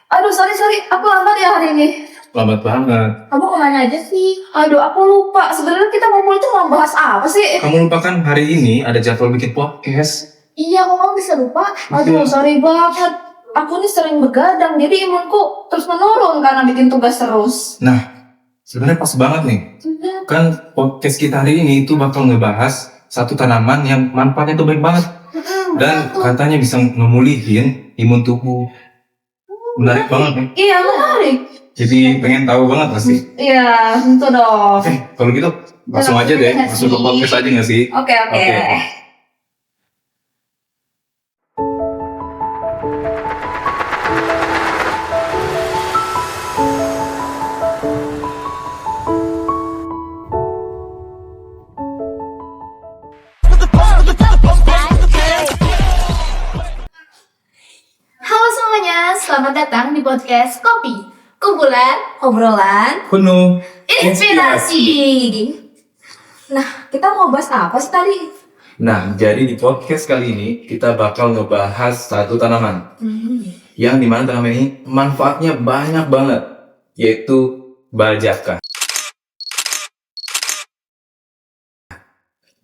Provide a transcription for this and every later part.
Aduh, sorry. Aku lambat ya hari ini. Lambat banget. Kamu kemana aja sih? Aduh, aku lupa. Sebenarnya kita ngomong itu mau bahas apa sih? Kamu lupa kan hari ini ada jadwal bikin podcast? Iya, kok kamu bisa lupa? Aduh, sorry banget. Aku nih sering begadang, jadi imunku terus menurun karena bikin tugas terus. Nah, sebenarnya pas banget nih. Kan podcast kita hari ini itu bakal ngebahas satu tanaman yang manfaatnya tuh baik banget. Dan katanya bisa ngemulihin imun tubuh. Menarik banget nih. Iya, menarik. Jadi pengen tahu banget pasti. Iya, tentu dong. Oke, kalau gitu langsung aja deh. Masuk ke podcast aja nggak sih? Oke. Halo semuanya, selamat datang di podcast Kopi, kumpulan obrolan Penuh inspirasi. Nah, kita mau bahas apa sih tadi? Nah, jadi di podcast kali ini kita bakal ngebahas satu tanaman yang dimana tanaman ini manfaatnya banyak banget, yaitu bajakah.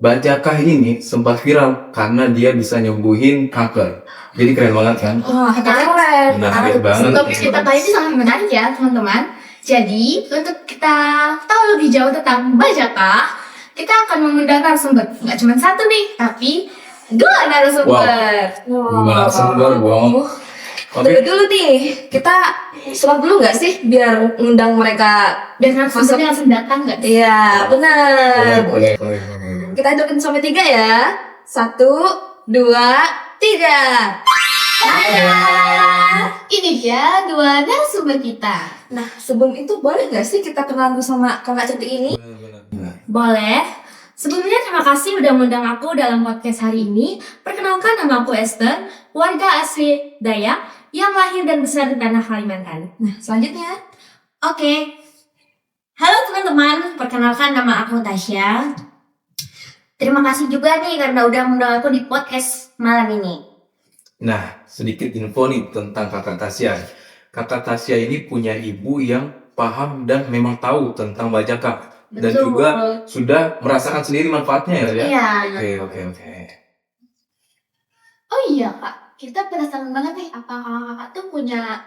Bajakah ini sempat viral karena dia bisa nyembuhin kanker. Jadi keren banget kan? Wah, keren. Menarik banget. Topik kita kali ini sangat menarik ya teman-teman. Jadi untuk kita tahu lebih jauh tentang bajakah, kita akan mengundang narasumber. Nggak cuma satu nih, tapi dua narasumber. Gimana sumber, bohong? Tunggu dulu nih, kita slot dulu nggak sih biar ngundang mereka? Dan narasumbernya langsung datang nggak? Iya, benar. Boleh. Kita hitungan sampai 3 ya. 1, 2, 3. Ini dia dua narasumber kita. Nah, sebelum itu boleh nggak sih kita kenalan dulu sama kakak cantik ini? Boleh. Sebelumnya terima kasih udah mengundang aku dalam podcast hari ini. Perkenalkan, nama aku Esther, warga asli Dayak yang lahir dan besar di tanah Kalimantan. Nah, selanjutnya. Oke. Halo teman-teman, perkenalkan nama aku Tasya. Terima kasih juga nih karena udah mengundang aku di podcast malam ini. Nah, sedikit info nih tentang kakak Tasya. Kakak Tasya ini punya ibu yang paham dan memang tahu tentang bajakah. Dan Betul. juga sudah merasakan sendiri manfaatnya ya? Iya. Oke. Oh iya kak, kita penasaran banget nih apakah kakak tuh punya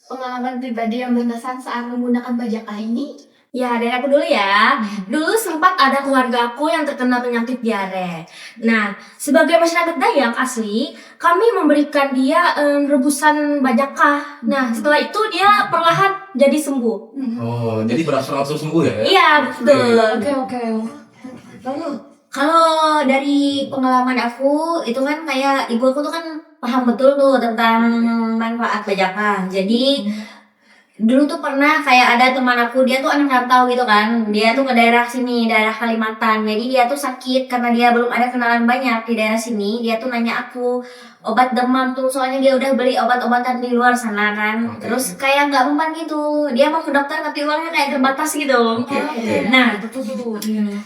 pengalaman pribadi yang berkesan saat menggunakan bajakah ini? Ya, dari aku dulu ya. Dulu sempat ada keluarga aku yang terkena penyakit diare. Nah, sebagai masyarakat Dayak asli, kami memberikan dia rebusan bajakah. Nah, setelah itu dia perlahan jadi sembuh. Oh, jadi berangsur-angsur sembuh ya? Iya, betul. Oke. Lalu, Kalau dari pengalaman aku, itu kan kayak ibu aku tuh kan paham betul tuh tentang manfaat bajakah. Jadi dulu tuh pernah kayak ada teman aku, dia tuh anak rantau gitu kan. Dia tuh ke daerah sini, daerah Kalimantan. Jadi dia tuh sakit karena dia belum ada kenalan banyak di daerah sini. Dia tuh nanya aku obat demam tuh, soalnya dia udah beli obat-obatan di luar sana kan. Terus kayak nggak mempan gitu. Dia mau ke dokter tapi uangnya kayak terbatas gitu. Oke. Nah,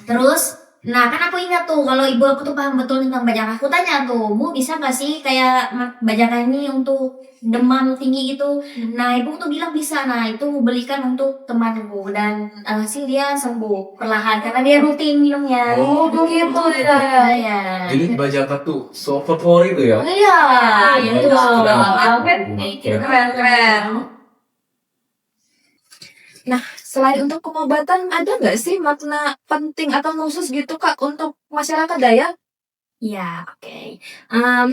terus kan aku ingat tuh kalau ibu aku tuh paham betul tentang bajakah. Aku tanya tuh, Bu bisa gak sih kayak bajakah ini untuk demam tinggi gitu? Nah, ibu tuh bilang bisa. Nah, itu belikan untuk temanku dan alhasil dia sembuh perlahan karena dia rutin minumnya. oh begitu ya. Ya. Jadi bajakah tuh so favorit itu ya? Iya, itu Keren. Nah, selain untuk pengobatan, ada nggak sih makna penting atau khusus gitu Kak untuk masyarakat Dayak? Ya, oke.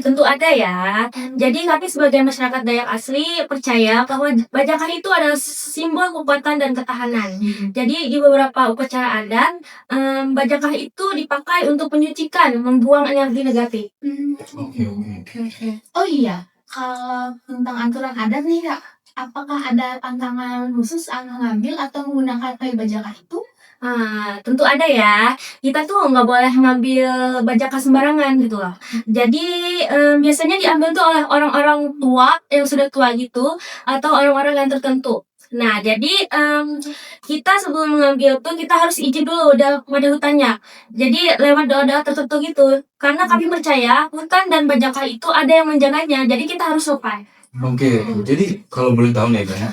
Tentu ada ya. Jadi kami sebagai masyarakat Dayak asli percaya bahwa bajakah itu adalah simbol kekuatan dan ketahanan. Jadi di beberapa upacara adat, bajakah itu dipakai untuk menyucikan, membuang energi negatif. Oke. Oh iya, kalau tentang aturan adat nih kak, apakah ada pantangan khusus saat mengambil atau menggunakan kayu bajakah itu? Tentu ada ya. Kita tuh nggak boleh ngambil bajakah sembarangan gitu loh. Jadi biasanya diambil tuh oleh orang-orang tua yang sudah tua gitu atau orang-orang yang tertentu. Nah, jadi kita sebelum mengambil tuh kita harus izin dulu pada hutannya. Jadi lewat doa-doa tertentu gitu. Karena kami percaya hutan dan bajakah itu ada yang menjaganya. Jadi kita harus sopan. Oke, jadi kalau boleh tahu nih Kak ya,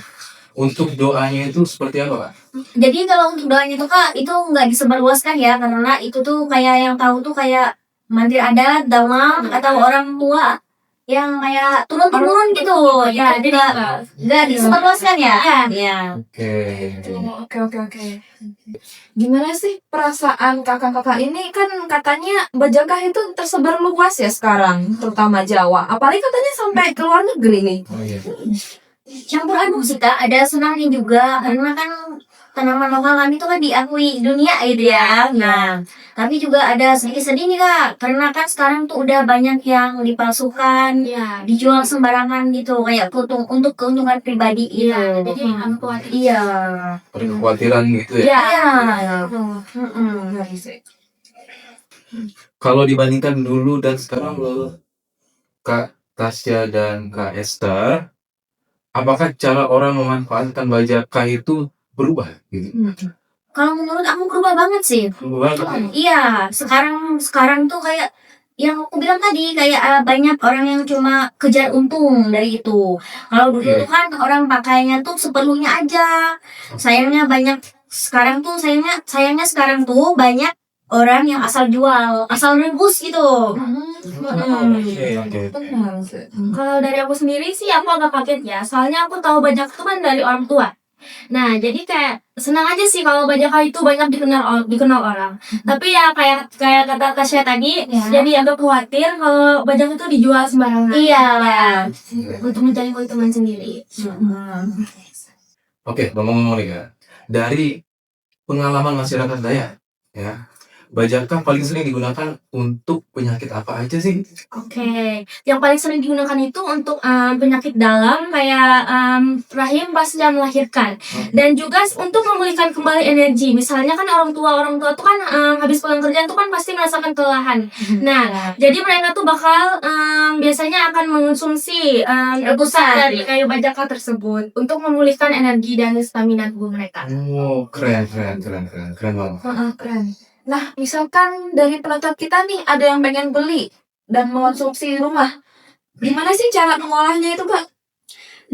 untuk doanya itu seperti apa Kak? Jadi kalau untuk doanya tuh Kak, itu nggak disebarluaskan ya, karena itu tuh kayak yang tahu tuh kayak mandir adat, dalang, atau orang tua yang kayak turun-temurun gitu. Ya, jadi nggak disebarluaskan ya. Iya. Oke. Oh, oke. Gimana sih perasaan kakak-kakak ini? Kan katanya Bajakah itu tersebar luas ya sekarang, terutama Jawa. Apalagi katanya sampai ke luar negeri nih. Oh iya. Campur aduk sih Kak, ada senangnya juga karena kan tanaman lokal kami itu kan diakui dunia gitu ya. Nah, tapi juga ada sedikit sedih nih Kak, karena kan sekarang tuh udah banyak yang dipalsukan, dijual sembarangan gitu, kayak untuk keuntungan pribadi gitu. Jadi aku Iya. Ada kekhawatiran gitu ya. Iya. Kalau dibandingkan dulu dan sekarang lo, Kak Tasya dan Kak Esther, apakah cara orang memanfaatkan Bajakah itu berubah gitu? Kalau menurut aku berubah banget sih. Berubah banget. Iya, sekarang tuh kayak yang aku bilang tadi kayak banyak orang yang cuma kejar untung dari itu. Kalau dulu Iya. tuh kan orang pakainya tuh seperlunya aja. Sayangnya sekarang tuh banyak orang yang asal jual, asal rebus gitu. Oke. Benar sih. Kalau dari aku sendiri sih aku agak kaget ya, soalnya aku tahu Bajak itu kan dari orang tua. Nah, jadi kayak senang aja sih kalau Bajakah itu banyak dikenal orang. Tapi ya kayak kata Tasya tadi, jadi agak khawatir kalau Bajak itu dijual sembarangan. Iya. Untuk mencari keuntungan sendiri. Oke, ngomong-ngomong nih Kak, dari pengalaman masyarakat Dayak, ya, Bajakah paling sering digunakan untuk penyakit apa aja sih? Oke, yang paling sering digunakan itu untuk penyakit dalam kayak rahim pasca melahirkan, dan juga untuk memulihkan kembali energi. Misalnya kan orang tua tuh kan habis pulang kerja tuh kan pasti merasakan kelelahan. Nah, jadi mereka tuh bakal biasanya akan mengonsumsi rebusan dari kayu Bajakah tersebut untuk memulihkan energi dan stamina tubuh mereka. Oh, keren banget. Keren. Nah, misalkan dari penonton kita nih ada yang pengen beli dan mengonsumsi di rumah. Gimana sih cara mengolahnya itu, Kak?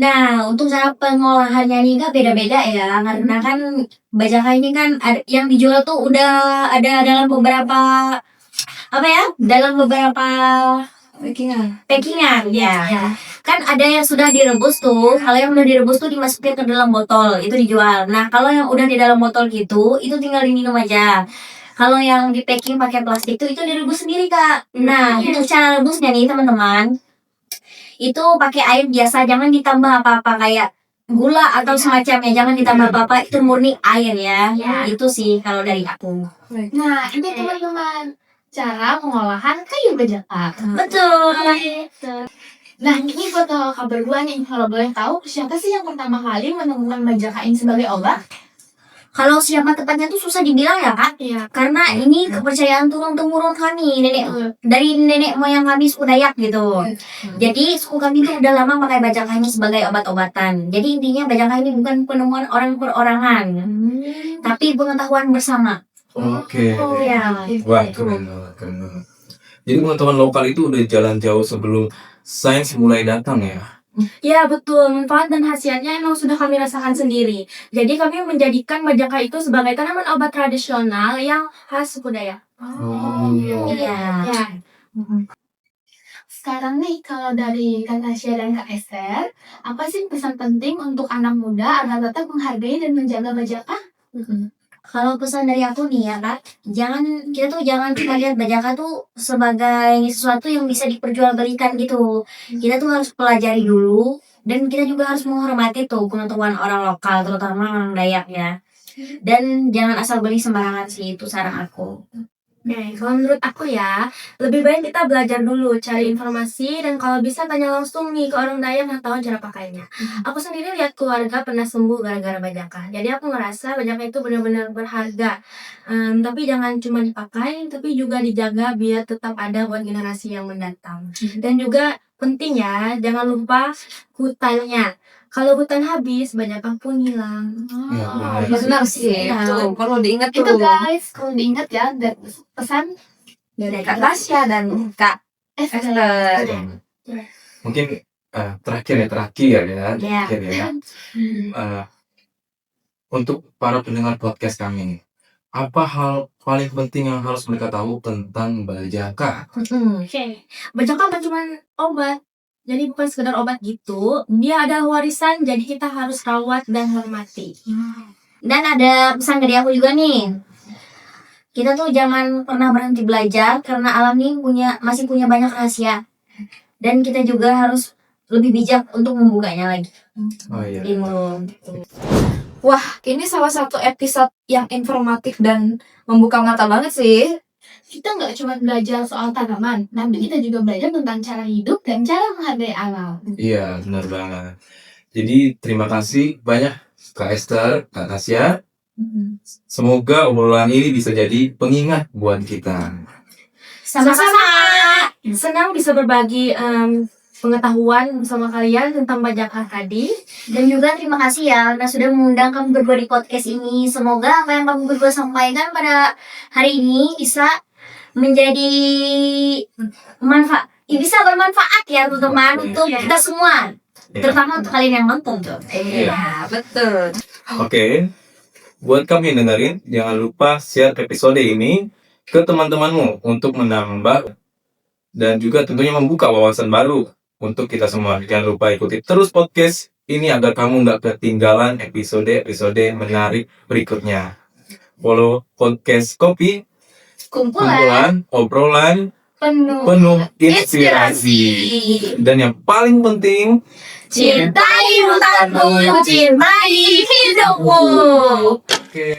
Nah, untuk cara pengolahannya ini Kak beda-beda ya, karena kan Bajakah ini kan yang dijual tuh udah ada dalam beberapa packingan ya. Kan ada yang sudah direbus tuh, kalau yang udah direbus tuh dimasukin ke dalam botol, itu dijual. Nah, kalau yang udah di dalam botol gitu, itu tinggal diminum aja. Kalau yang di packing pakai plastik tuh itu direbus sendiri Kak. Nah, untuk cara rebusnya nih teman-teman, itu pakai air biasa, jangan ditambah apa-apa kayak gula atau semacamnya, jangan ditambah apa-apa, itu murni air ya. Itu sih kalau dari aku. Nah, ini teman-teman cara pengolahan kayu Bajakah. Betul. Nah, ini buat kakak berdua nih, kalau boleh tahu siapa sih yang pertama kali menemukan Bajakah ini sebagai obat? Kalau siapa tepatnya tuh susah dibilang ya Kak. Iya. Karena ini kepercayaan turun-temurun kami, dari nenek moyang kami suku Dayak gitu. Jadi suku kami tuh udah lama pakai Bajakah ini sebagai obat-obatan. Jadi intinya Bajakah ini bukan penemuan orang perorangan, tapi pengetahuan bersama. Oke. Ya. Wah, keren banget. Jadi pengetahuan lokal itu udah jalan jauh sebelum sains mulai datang ya. Ya betul, manfaat dan khasiatnya emang sudah kami rasakan sendiri. Jadi kami menjadikan Bajakah itu sebagai tanaman obat tradisional yang khas suku Dayak. Iya. Ya. Sekarang nih, kalau dari Kak Tasya dan Kak Esther, apa sih pesan penting untuk anak muda agar tetap menghargai dan menjaga Bajakah? Kalau pesan dari aku nih ya Kak, kita jangan cuma lihat Bajakah tuh sebagai sesuatu yang bisa diperjualbelikan gitu. Kita tuh harus pelajari dulu, dan kita juga harus menghormati tuh pengetahuan orang lokal, terutama orang Dayak ya. Dan jangan asal beli sembarangan sih, itu saran aku. Oke, kalau menurut aku ya, lebih baik kita belajar dulu, cari informasi, dan kalau bisa tanya langsung nih ke orang Dayak yang tahu cara pakainya. Aku sendiri lihat keluarga pernah sembuh gara-gara Bajakah. Jadi aku ngerasa Bajakah itu benar-benar berharga. Tapi jangan cuma dipakai, tapi juga dijaga biar tetap ada buat generasi yang mendatang. Dan juga penting ya, jangan lupa hutannya. Kalau hutan habis, Bajakah pun hilang. Benar sih. Itu perlu diingat tuh. Itu guys, kalau diingat ya, dan pesan Dari Kak Tasya dan Kak Esther. Mungkin terakhir ya. Ya. Terakhir ya. Untuk para pendengar podcast kami nih, apa hal paling penting yang harus mereka tahu tentang bajaka? Oke, bajaka bukan cuma obat. Jadi bukan sekedar obat gitu. Dia adalah warisan, jadi kita harus rawat dan hormati. Dan ada pesan dari aku juga nih. Kita tuh jangan pernah berhenti belajar karena alam nih masih punya banyak rahasia. Dan kita juga harus lebih bijak untuk membukanya lagi. Oh iya. Ilmu. Wah, ini salah satu episode yang informatif dan membuka mata banget sih. Kita nggak cuma belajar soal tanaman, tapi kita juga belajar tentang cara hidup dan cara menghargai alam. Iya, benar banget. Jadi terima kasih banyak Kak Esther, Kak Tasya. Semoga obrolan ini bisa jadi pengingat buat kita. Sama-sama. Senang bisa berbagi pengetahuan bersama kalian tentang bajaka tadi. Dan juga terima kasih ya karena sudah mengundang kami berdua di podcast ini. Semoga apa yang kamu berdua sampaikan pada hari ini bisa menjadi bisa bermanfaat ya teman-teman untuk kita semua. Terutama untuk kalian yang nonton tuh. Iya, betul. Oke. Buat kamu yang dengerin, jangan lupa share episode ini ke teman-temanmu untuk menambah dan juga tentunya membuka wawasan baru untuk kita semua. Jangan lupa ikuti terus podcast ini agar kamu nggak ketinggalan episode-episode menarik berikutnya. Follow podcast Kopi, kumpulan obrolan penuh inspirasi. Dan yang paling penting, Cintai hutanmu, cintai hidupmu. oke.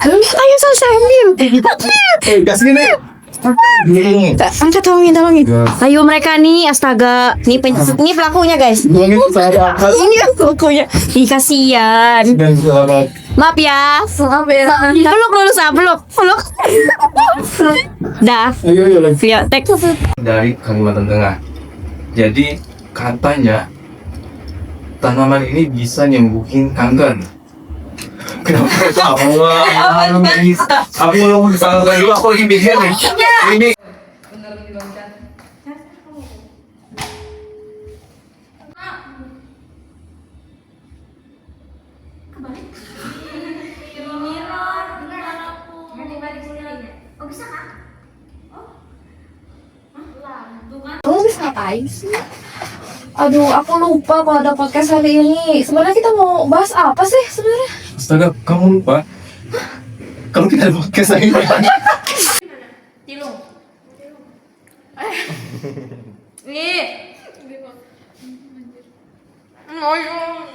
Ayo selesai ambil. Kasih nih. Angkat tolongin. Ayo mereka nih, astaga. Ini pelakunya guys. Ini pelakunya. Ih kasihan. Maaf ya. Peluk dulu peluk. Dah. Lihat tek. Dari Kalimantan Tengah. Jadi katanya tanaman ini bisa nyembuhin kanker. Kenapa? Aku mau disalahkan dulu. Aku lagi mikir nih. Ini Kamu habis ngapain sih? Aduh, aku lupa kalau ada podcast hari ini. Sebenarnya kita mau bahas apa sih sebenarnya? astaga, kamu lupa? Kalau kita ada podcast lagi. Nih. Oh,